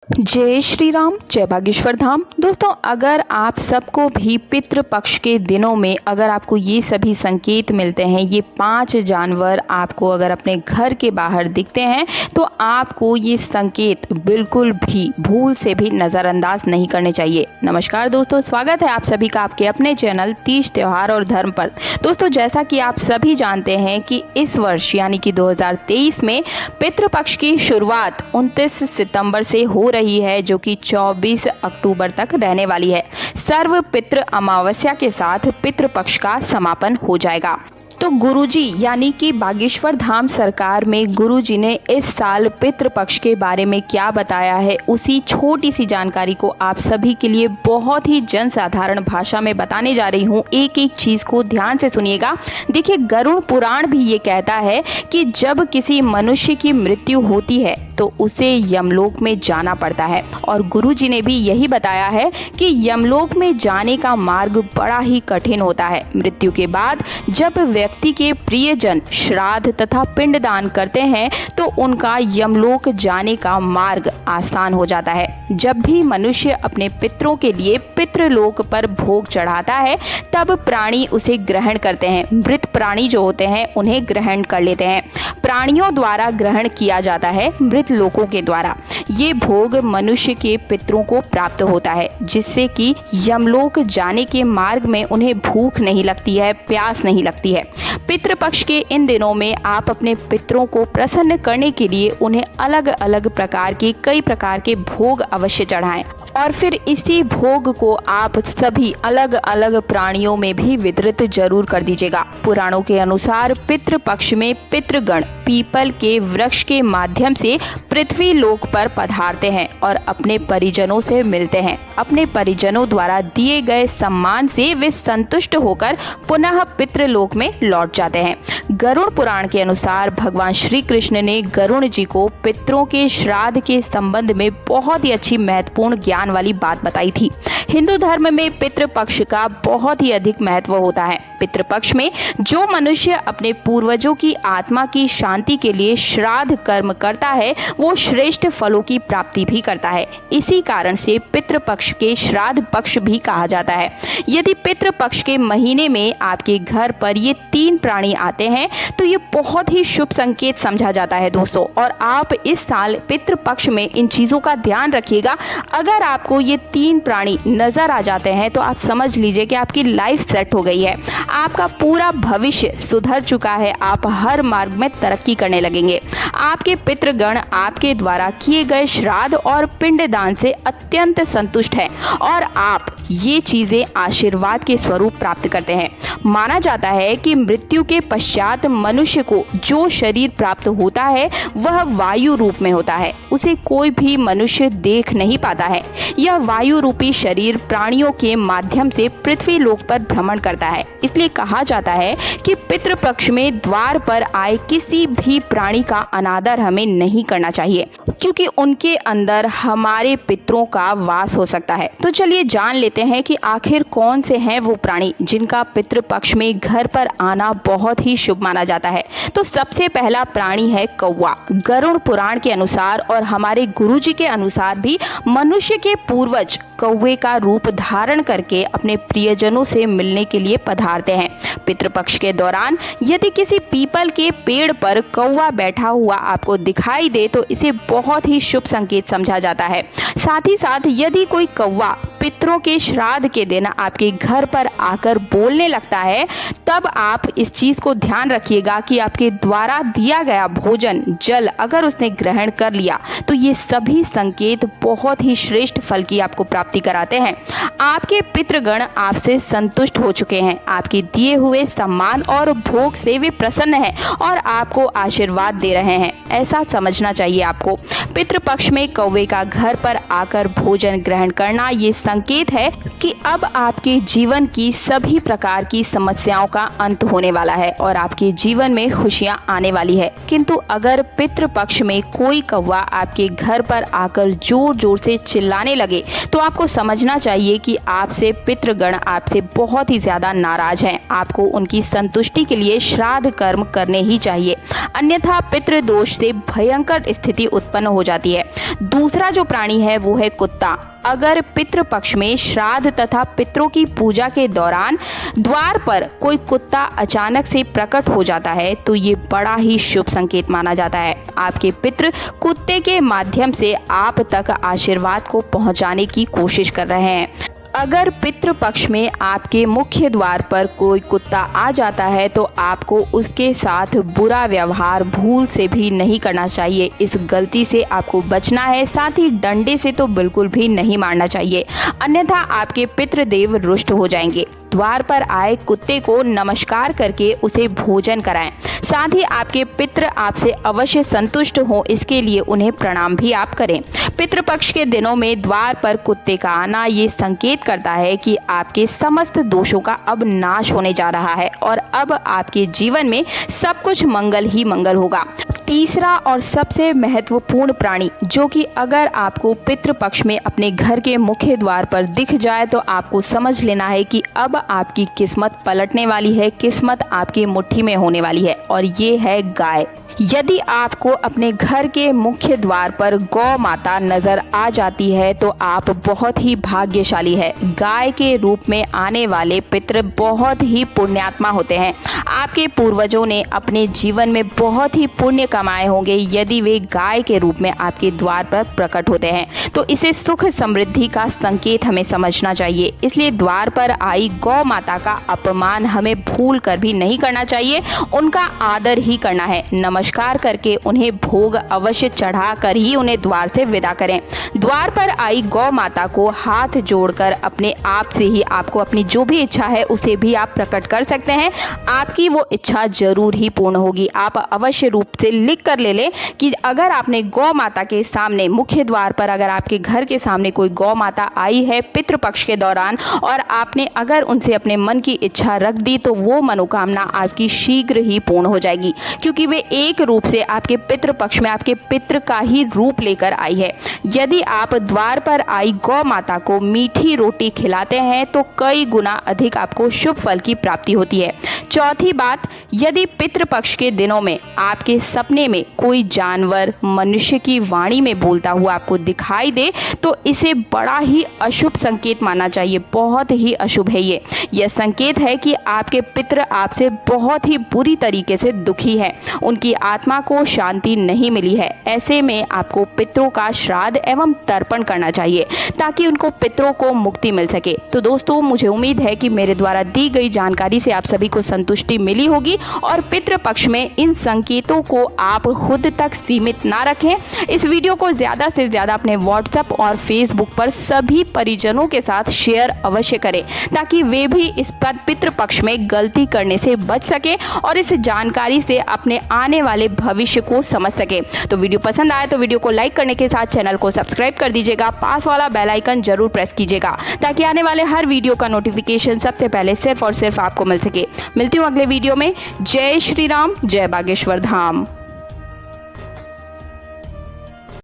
जय श्री राम, जय बागेश्वर धाम। दोस्तों, अगर आप सबको भी पितृपक्ष के दिनों में अगर आपको ये सभी संकेत मिलते हैं, ये 5 जानवर आपको अगर अपने घर के बाहर दिखते हैं, तो आपको ये संकेत बिल्कुल भी भूल से भी नज़रअंदाज नहीं करने चाहिए। नमस्कार दोस्तों, स्वागत है आप सभी का आपके अपने चैनल तीज त्योहार और धर्म पर। दोस्तों, जैसा कि आप सभी जानते हैं कि इस वर्ष यानी कि 2023 में पितृपक्ष की शुरुआत 29 सितंबर से हो रही है, जो कि 24 अक्टूबर तक रहने वाली है। सर्व पितृ अमावस्या के साथ पितृपक्ष का समापन हो जाएगा। तो गुरुजी यानी कि बागेश्वर धाम सरकार में गुरुजी ने इस साल पितृपक्ष के बारे में क्या बताया है, उसी छोटी सी जानकारी को आप सभी के लिए बहुत ही जनसाधारण भाषा में बताने जा रही हूँ। एक एक चीज को ध्यान से सुनिएगा। देखिए, गरुड़ पुराण भी ये कहता है कि जब किसी मनुष्य की मृत्यु होती है तो उसे यमलोक में जाना पड़ता है, और गुरुजी ने भी यही बताया है कि यमलोक में जाने का मार्ग बड़ा ही कठिन होता है। मृत्यु के बाद जब व्यक्ति के प्रियजन श्राद्ध तथा पिंडदान करते हैं तो उनका यमलोक जाने का मार्ग आसान हो जाता है। जब भी मनुष्य अपने पितरों के लिए पितृलोक पर भोग चढ़ाता है, तब प्राणी उसे ग्रहण करते हैं। मृत प्राणी जो होते हैं उन्हें ग्रहण कर लेते हैं। प्राणियों द्वारा ग्रहण किया जाता है मृत लोगों के द्वारा। ये भोग मनुष्य के पितरों को प्राप्त होता है, जिससे कि यमलोक जाने के मार्ग में उन्हें भूख नहीं लगती है, प्यास नहीं लगती है। पितृपक्ष के इन दिनों में आप अपने पितरों को प्रसन्न करने के लिए उन्हें अलग अलग प्रकार के कई प्रकार के भोग अवश्य चढ़ाएं, और फिर इसी भोग को आप सभी अलग अलग प्राणियों में भी वितरित जरूर कर दीजिएगा। पुराणों के अनुसार पितृपक्ष में पितृगण पीपल के वृक्ष के माध्यम से पृथ्वी लोक पर पधारते हैं और अपने परिजनों से मिलते हैं। अपने परिजनों द्वारा दिए गए सम्मान से वे संतुष्ट होकर पुनः पितृलोक में लौट जाते हैं। गरुड़ पुराण के अनुसार भगवान श्री कृष्ण ने गरुड़ जी को पितरों के श्राद्ध के संबंध में बहुत ही अच्छी महत्वपूर्ण ज्ञान वाली बात बताई थी। हिंदू धर्म में पितृपक्ष का बहुत ही अधिक महत्व होता है। पितृपक्ष में जो मनुष्य अपने पूर्वजों की आत्मा की शांति के लिए श्राद्ध कर्म करता है, वो श्रेष्ठ फलों की प्राप्ति भी करता है। इसी कारण से पितृपक्ष के श्राद्ध पक्ष भी कहा जाता है। यदि पितृपक्ष के महीने में आपके घर पर ये 3 प्राणी आते हैं तो ये बहुत ही शुभ संकेत समझा जाता है दोस्तों। और आप इस साल पितृपक्ष में इन चीजों का ध्यान रखिएगा। अगर आपको ये 3 प्राणी नजर आ जाते हैं तो आप समझ लीजिए कि आपकी लाइफ सेट हो गई है, आपका पूरा भविष्य सुधर चुका है, आप हर मार्ग में तरक्की करने लगेंगे। आपके पितृगण आपके द्वारा किए गए श्राद्ध और पिंडदान से अत्यंत संतुष्ट हैं, और आप ये चीजें आशीर्वाद के स्वरूप प्राप्त करते हैं। माना जाता है कि मृत्यु के पश्चात मनुष्य को जो शरीर प्राप्त होता है वह वायु रूप में होता है। उसे कोई भी मनुष्य देख नहीं पाता है। यह वायु रूपी शरीर प्राणियों के माध्यम से पृथ्वी लोक पर भ्रमण करता है। इसलिए कहा जाता है कि पितृपक्ष में द्वार पर आए किसी भी प्राणी का अनादर हमें नहीं करना चाहिए, क्योंकि उनके अंदर हमारे पितरों का वास हो सकता है। तो चलिए जान लेते हैं कि आखिर कौन से हैं वो प्राणी जिनका पितृपक्ष में घर पर आना बहुत ही शुभ माना जाता है। तो सबसे पहला प्राणी है कौवा। गरुड़ पुराण के अनुसार और हमारे गुरुजी के अनुसार भी मनुष्य के पूर्वज कौवे का रूप धारण करके अपने प्रियजनों से मिलने के लिए पधारते हैं। पितृपक्ष के दौरान यदि किसी पीपल के पेड़ पर कौवा बैठा हुआ आपको दिखाई दे तो इसे बहुत ही शुभ संकेत समझा जाता है। साथ ही साथ यदि कोई कौवा पितरों के श्राद्ध के दिन आपके घर पर आकर बोलने लगता है, तब आप इस चीज को ध्यान रखिएगा कि आपके द्वारा दिया गया भोजन जल अगर उसने ग्रहण कर लिया तो ये सभी संकेत बहुत ही श्रेष्ठ फल की आपको प्राप्ति कराते हैं। आपके पितृगण आपसे संतुष्ट हो चुके हैं। आपके दिए हुए सम्मान और भोग से वे प्रसन्न हैं और आपको आशीर्वाद दे रहे हैं, ऐसा समझना चाहिए आपको। पितृपक्ष में कौवे का घर पर आकर भोजन ग्रहण करना ये संकेत है कि अब आपके जीवन की सभी प्रकार की समस्याओं का अंत होने वाला है और आपके जीवन में खुशियां आने वाली है। किंतु अगर पितृपक्ष में कोई कौवा आपके घर पर आकर जोर जोर से चिल्लाने लगे तो आपको समझना चाहिए कि आपसे पितृगण आपसे बहुत ही ज्यादा नाराज हैं। आपको उनकी संतुष्टि के लिए श्राद्ध कर्म करने ही चाहिए, अन्यथा पितृदोष से भयंकर स्थिति उत्पन्न हो जाती है। दूसरा जो प्राणी है वो है कुत्ता। अगर पितृपक्ष में श्राद्ध तथा पितरों की पूजा के दौरान द्वार पर कोई कुत्ता अचानक से प्रकट हो जाता है तो ये बड़ा ही शुभ संकेत माना जाता है। आपके पितृ कुत्ते के माध्यम से आप तक आशीर्वाद को पहुंचाने की कोशिश कर रहे हैं। अगर पितृपक्ष में आपके मुख्य द्वार पर कोई कुत्ता आ जाता है तो आपको उसके साथ बुरा व्यवहार भूल से भी नहीं करना चाहिए। इस गलती से आपको बचना है, साथ ही डंडे से तो बिल्कुल भी नहीं मारना चाहिए, अन्यथा आपके पितृदेव रुष्ट हो जाएंगे। द्वार पर आए कुत्ते को नमस्कार करके उसे भोजन कराएं। साथ ही आपके पितृ आपसे अवश्य संतुष्ट हो, इसके लिए उन्हें प्रणाम भी आप करें। पितृपक्ष के दिनों में द्वार पर कुत्ते का आना ये संकेत करता है कि आपके समस्त दोषों का अब नाश होने जा रहा है और अब आपके जीवन में सब कुछ मंगल ही मंगल होगा। तीसरा और सबसे महत्वपूर्ण प्राणी जो कि अगर आपको पितृपक्ष में अपने घर के मुख्य द्वार पर दिख जाए तो आपको समझ लेना है कि अब आपकी किस्मत पलटने वाली है, किस्मत आपकी मुट्ठी में होने वाली है, और ये है गाय। यदि आपको अपने घर के मुख्य द्वार पर गौ माता नजर आ जाती है तो आप बहुत ही भाग्यशाली है। गाय के रूप में आने वाले पितृ बहुत ही पुण्यात्मा होते हैं। आपके पूर्वजों ने अपने जीवन में बहुत ही पुण्य कमाए होंगे यदि वे गाय के रूप में आपके द्वार पर प्रकट होते हैं, तो इसे सुख समृद्धि का संकेत हमें समझना चाहिए। इसलिए द्वार पर आई गौ माता का अपमान हमें भूल कर भी नहीं करना चाहिए, उनका आदर ही करना है। नमस्कार करके उन्हें भोग अवश्य चढ़ा कर ही उन्हें द्वार से विदा करें। द्वार पर आई गौ माता को हाथ जोड़कर अपने आप से ही आपको अपनी जो भी इच्छा है उसे भी आप प्रकट कर सकते हैं। आपकी वो इच्छा जरूर ही पूर्ण होगी। आप अवश्य रूप से लिख कर ले लें कि अगर आपने गौ माता के सामने मुख्य द्वार पर अगर आपके घर के सामने कोई गौ माता आई है पितृपक्ष के दौरान और आपने अगर उनसे अपने मन की इच्छा रख दी तो वो मनोकामना आपकी शीघ्र ही पूर्ण हो जाएगी, क्योंकि वे एक रूप से आपके पितृपक्ष में आपके पितृ का ही रूप लेकर आई है। यदि आप द्वार पर आई गौ माता को मीठी रोटी खिलाते हैं तो कई गुना अधिक आपको शुभ फल की प्राप्ति होती है। चौथी बात, यदि पितृपक्ष के दिनों में आपके सपने में कोई जानवर मनुष्य की वाणी में बोलता हुआ आपको दिखाई दे तो इसे बड़ा ही अशुभ संकेत माना चाहिए, बहुत ही अशुभ है। यह संकेत है कि आपके पितृ आपसे बहुत ही बुरी तरीके से दुखी है, उनकी आत्मा को शांति नहीं मिली है। ऐसे में आपको पितरों का श्राद्ध एवं तर्पण करना चाहिए ताकि उनको पितरों को मुक्ति मिल सके। तो दोस्तों, मुझे उम्मीद है कि मेरे द्वारा दी गई जानकारी से आप सभी को संतुष्टि मिली होगी और पितृपक्ष में इन संकेतों को आप खुद तक सीमित ना रखें। इस वीडियो को ज्यादा से ज्यादा अपने व्हाट्सएप और फेसबुक पर सभी परिजनों के साथ शेयर अवश्य करें ताकि वे भी इस पितृपक्ष में गलती करने से बच सके और इस जानकारी से अपने आने वाले भविष्य को समझ सके। तो वीडियो पसंद आए तो वीडियो को लाइक करने के साथ चैनल को सब्सक्राइब कर दीजिएगा, पास वाला बेल आइकन जरूर प्रेस कीजिएगा ताकि आने वाले हर वीडियो का नोटिफिकेशन सबसे पहले सिर्फ और सिर्फ आपको मिल सके। मिलती हूँ अगले वीडियो में। जय श्री राम, जय बागेश्वर धाम।